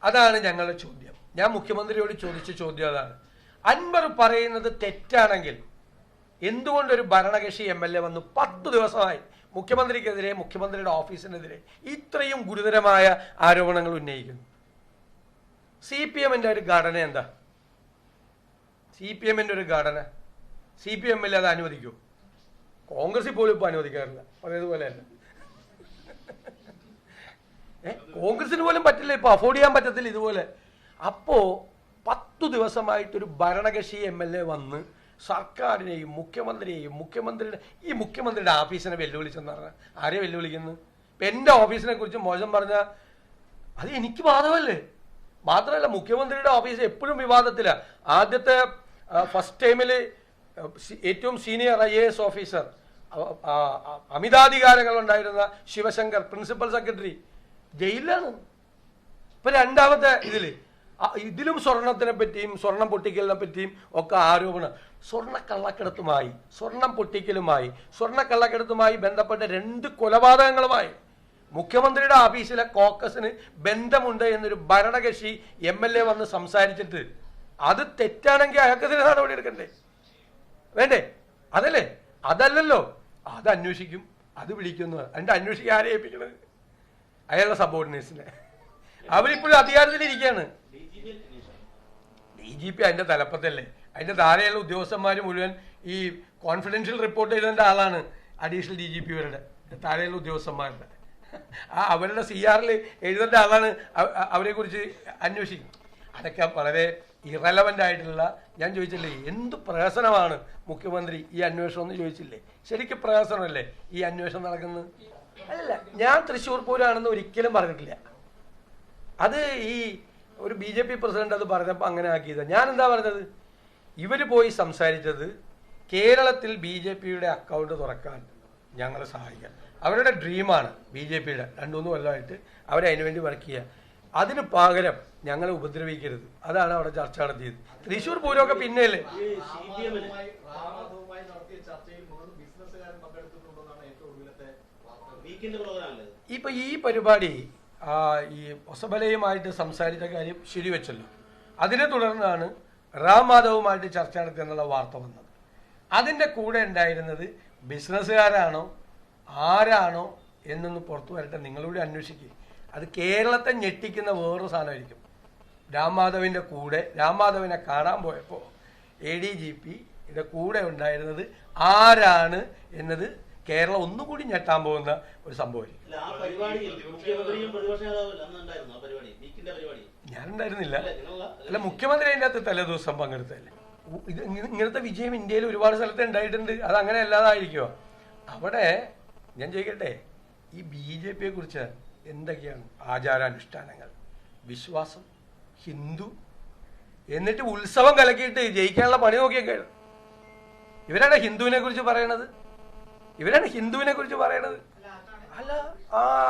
അതാണ് ഞങ്ങളുടെ ചോദ്യം. ഞാൻ മുഖ്യമന്ത്രിയോട് ചോദിച്ച ചോദ്യം അതാണ്. അൻവർ പറയുന്നത് തെറ്റാണെങ്കിൽ എന്തുകൊണ്ടൊരു ഭരണകക്ഷി MLA വന്നു 10 ദിവസമായി മുഖ്യമന്ത്രിക്കെതിരെ, മുഖ്യമന്ത്രിയുടെ ഓഫീസിനെതിരെ ഇത്രയും ഗുരുതരമായ ആരോപണങ്ങൾ ഉന്നയിക്കുന്നു? CPM-ന്റെ ഒരു ഘടന എന്താ? CPM-ന്റെ ഒരു ഘടന CPM-ൽ അത് അനുവദിക്കൂ? കോൺഗ്രസിൽ പോലും ഇപ്പോൾ അനുവദിക്കാറില്ല, പഴയതുപോലെയല്ല. കോൺഗ്രസിന് പോലും പറ്റില്ല, ഇപ്പോൾ അഫോർഡ് ചെയ്യാൻ പറ്റത്തില്ല ഇതുപോലെ. അപ്പോൾ 10 ദിവസമായിട്ടൊരു ഭരണകക്ഷി MLA വന്ന് സർക്കാരിനെയും മുഖ്യമന്ത്രിയുടെ ഓഫീസിനെ വെല്ലുവിളിച്ചെന്ന് പറഞ്ഞാൽ ആരെ വെല്ലുവിളിക്കുന്നു? ഇപ്പം എൻ്റെ ഓഫീസിനെ കുറിച്ച് മോശം പറഞ്ഞാൽ അത് എനിക്ക് ബാധകമല്ലേ? മാത്രമല്ല, മുഖ്യമന്ത്രിയുടെ ഓഫീസ് എപ്പോഴും വിവാദത്തിലാണ്. ആദ്യത്തെ ഫസ്റ്റ് ടൈമിൽ ഏറ്റവും സീനിയർ IAS ഓഫീസർ, അമിതാധികാരങ്ങൾ ഉണ്ടായിരുന്ന ശിവശങ്കർ, പ്രിൻസിപ്പൽ സെക്രട്ടറി, ജയിലിലാണ്. ഇപ്പം രണ്ടാമത്തെ ഇതിലും സ്വർണത്തിനെ പറ്റിയും സ്വർണം പൊട്ടിക്കലിനെ പറ്റിയും ഒക്കെ ആരോപണം. സ്വർണ്ണക്കള്ളക്കടത്തുമായി, സ്വർണം പൊട്ടിക്കലുമായി, സ്വർണ്ണക്കള്ളക്കടത്തുമായി ബന്ധപ്പെട്ട 2 കൊലപാതകങ്ങളുമായി മുഖ്യമന്ത്രിയുടെ ഓഫീസിലെ കോക്കസിന് ബന്ധമുണ്ട് എന്നൊരു ഭരണകക്ഷി MLA വന്ന് സംസാരിച്ചിട്ട് അത് തെറ്റാണെങ്കിൽ അയാൾക്കെതിരെ നടപടി എടുക്കണ്ടേ? വേണ്ടേ? അതല്ലല്ലോ. അത് അന്വേഷിക്കും, അത് വിളിക്കുന്നു. അതിൻ്റെ അന്വേഷിക്കാൻ ആരെ ഏൽപ്പിക്കണത്? അയാളുടെ സബോർഡിനേറ്റ്സിനെ. അവരിപ്പോഴും അധികാരത്തിലിരിക്കുകയാണ്. DGP അതിൻ്റെ തലപ്പത്തല്ലേ? അതിൻ്റെ താഴെയുള്ള ഉദ്യോഗസ്ഥന്മാർ മുഴുവൻ ഈ കോൺഫിഡൻഷ്യൽ റിപ്പോർട്ട് ചെയ്തതിൻ്റെ ആളാണ് അഡീഷണൽ DGP-വരുടെ താഴെയുള്ള ഉദ്യോഗസ്ഥന്മാരുടെ. അവരുടെ CR-ൽ എഴുതേണ്ട ആളാണ് അവരെക്കുറിച്ച് അന്വേഷിക്കും. അതൊക്കെ വളരെ ഇറലവൻ്റ് ആയിട്ടുള്ള. ഞാൻ ചോദിച്ചില്ലേ, എന്ത് പ്രഹസനമാണ് മുഖ്യമന്ത്രി ഈ അന്വേഷണം എന്ന് ചോദിച്ചില്ലേ? ശരിക്കും പ്രഹസനമല്ലേ ഈ അന്വേഷണം നടക്കുന്നത്? അല്ല, ഞാൻ തൃശ്ശൂർ പൂരാണെന്ന് ഒരിക്കലും പറഞ്ഞിട്ടില്ല. അത് ഈ ഒരു BJP പ്രസിഡന്റ് അത് പറഞ്ഞപ്പോൾ അങ്ങനെ ആക്കിയത്. ഞാൻ എന്താ പറഞ്ഞത്? ഇവർ പോയി സംസാരിച്ചത് കേരളത്തിൽ BJP-യുടെ അക്കൗണ്ട് തുറക്കാൻ ഞങ്ങളെ സഹായിക്കാൻ. അവരുടെ ഡ്രീമാണ് BJP-യുടെ 2-3 കൊല്ലമായിട്ട് അവരതിനു വേണ്ടി വർക്ക് ചെയ്യുക. അതിന് പകരം ഞങ്ങളെ ഉപദ്രവിക്കരുത്. അതാണ് അവിടെ ചർച്ച നടത്തിയത്. തൃശ്ശൂർ പൂരമൊക്കെ പിന്നെയല്ലേ. ഇപ്പൊ ഈ പരിപാടി ഈ ഒസബലയുമായിട്ട് സംസാരിച്ച കാര്യം ശരിവെച്ചല്ലോ. അതിനെ തുടർന്നാണ് റാം മാധവുമായിട്ട് ചർച്ച നടത്തിയെന്നുള്ള വാർത്ത വന്നത്. അതിൻ്റെ കൂടെ ഉണ്ടായിരുന്നത് ബിസിനസ്സുകാരാണോ ആരാണോ എന്നൊന്ന് പുറത്തു വരട്ടെ, നിങ്ങളൂടെ അന്വേഷിക്കുക. അത് കേരളത്തെ ഞെട്ടിക്കുന്ന വേറൊരു സാധനമായിരിക്കും. രാം മാധവിനെ കാണാൻ പോയപ്പോൾ ADGP-യുടെ കൂടെ ഉണ്ടായിരുന്നത് ആരാണ് എന്നത് കേരളം ഒന്നുകൂടി ഞെട്ടാൻ പോകുന്ന ഒരു സംഭവമായിരിക്കും. ഞാനുണ്ടായിരുന്നില്ല. അല്ല, മുഖ്യമന്ത്രി അതിൻ്റെ അകത്ത് തലേദിവസം പങ്കെടുത്തല്ലേ. ഇങ്ങനത്തെ വിജയം ഇന്ത്യയിൽ ഒരുപാട് സ്ഥലത്ത് ഉണ്ടായിട്ടുണ്ട്. അത് അങ്ങനെ അല്ലാതായിരിക്കുമോ? അവിടെ ഞാൻ ചോദിക്കട്ടെ, ഈ BJP-യെ കുറിച്ച് എന്തൊക്കെയാണ് ആചാരാനുഷ്ഠാനങ്ങൾ, വിശ്വാസം, ഹിന്ദു, എന്നിട്ട് ഉത്സവം കലക്കിയിട്ട് ജയിക്കാനുള്ള പണി നോക്കിയൊക്കെ. ഇവരാണ് ഹിന്ദുവിനെ കുറിച്ച് പറയണത്. അല്ല,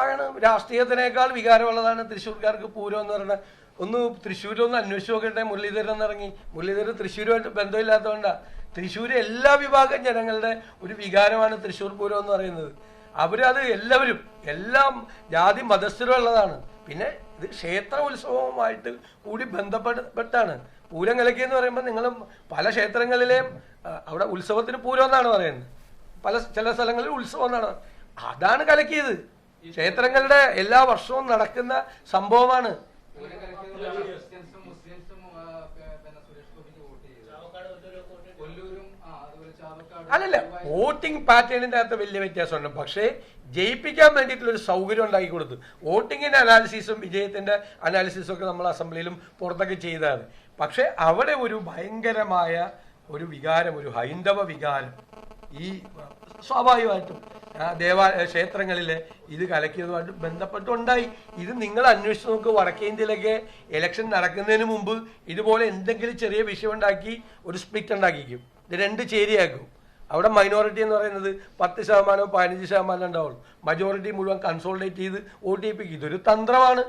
ആണ് രാഷ്ട്രീയത്തിനേക്കാൾ വികാരമുള്ളതാണ് തൃശ്ശൂർക്കാർക്ക് പൂരം എന്ന് പറയുന്നത്. ഒന്ന് തൃശ്ശൂരൊന്ന് അന്വേഷിച്ച് നോക്കട്ടെ. മുരളീധരൻ ഇറങ്ങി. മുരളീധരൻ തൃശ്ശൂരുമായിട്ട് ബന്ധമില്ലാത്തതുകൊണ്ടാണ്. തൃശ്ശൂർ എല്ലാ വിഭാഗം ജനങ്ങളുടെ ഒരു വികാരമാണ് തൃശ്ശൂർ പൂരം എന്ന് പറയുന്നത്. അവരത് എല്ലാവരും, എല്ലാം ജാതി മതസ്ഥരും ഉള്ളതാണ്. പിന്നെ ഇത് ക്ഷേത്ര ഉത്സവവുമായിട്ട് കൂടി ബന്ധപ്പെട്ടാണ്. പൂരം കലക്കിയെന്ന് പറയുമ്പോൾ നിങ്ങൾ പല ക്ഷേത്രങ്ങളിലെയും അവിടെ ഉത്സവത്തിന് പൂരം എന്നാണ് പറയുന്നത്, ചില സ്ഥലങ്ങളിൽ ഉത്സവം എന്നാണ്. അതാണ് കലക്കിയത്. ക്ഷേത്രങ്ങളുടെ എല്ലാ വർഷവും നടക്കുന്ന സംഭവമാണ്. അല്ലല്ല, വോട്ടിംഗ് പാറ്റേണിൻ്റെ അകത്ത് വലിയ വ്യത്യാസമുണ്ട്. പക്ഷേ ജയിപ്പിക്കാൻ വേണ്ടിയിട്ടുള്ളൊരു സൗകര്യം ഉണ്ടാക്കി കൊടുത്തു. വോട്ടിങ്ങിൻ്റെ അനാലിസിസും വിജയത്തിൻ്റെ അനാലിസിസും ഒക്കെ നമ്മൾ അസംബ്ലിയിലും പുറത്തൊക്കെ ചെയ്തതാണ്. പക്ഷേ അവിടെ ഒരു ഭയങ്കരമായ ഒരു വികാരം, ഒരു ഹൈന്ദവ വികാരം ഈ സ്വാഭാവികമായിട്ടും ക്ഷേത്രങ്ങളിലെ ഇത് കലക്കിയതുമായിട്ട് ബന്ധപ്പെട്ടുണ്ടായി. ഇത് നിങ്ങൾ അന്വേഷിച്ച് നോക്ക്. വടക്കേ ഇന്ത്യയിലൊക്കെ ഇലക്ഷൻ നടക്കുന്നതിന് മുമ്പ് ഇതുപോലെ എന്തെങ്കിലും ചെറിയ വിഷയം ഉണ്ടാക്കി ഒരു സ്പ്ലിറ്റ് ഉണ്ടാക്കിക്കും. ഇത് 2 ചേരിയാക്കും. അവിടെ മൈനോറിറ്റി എന്ന് പറയുന്നത് 10% 15% ഉണ്ടാവുള്ളൂ. മജോറിറ്റി മുഴുവൻ കൺസോളിഡേറ്റ് ചെയ്ത് വോട്ട് ചെയ്യിപ്പിക്കും. ഇതൊരു തന്ത്രമാണ്.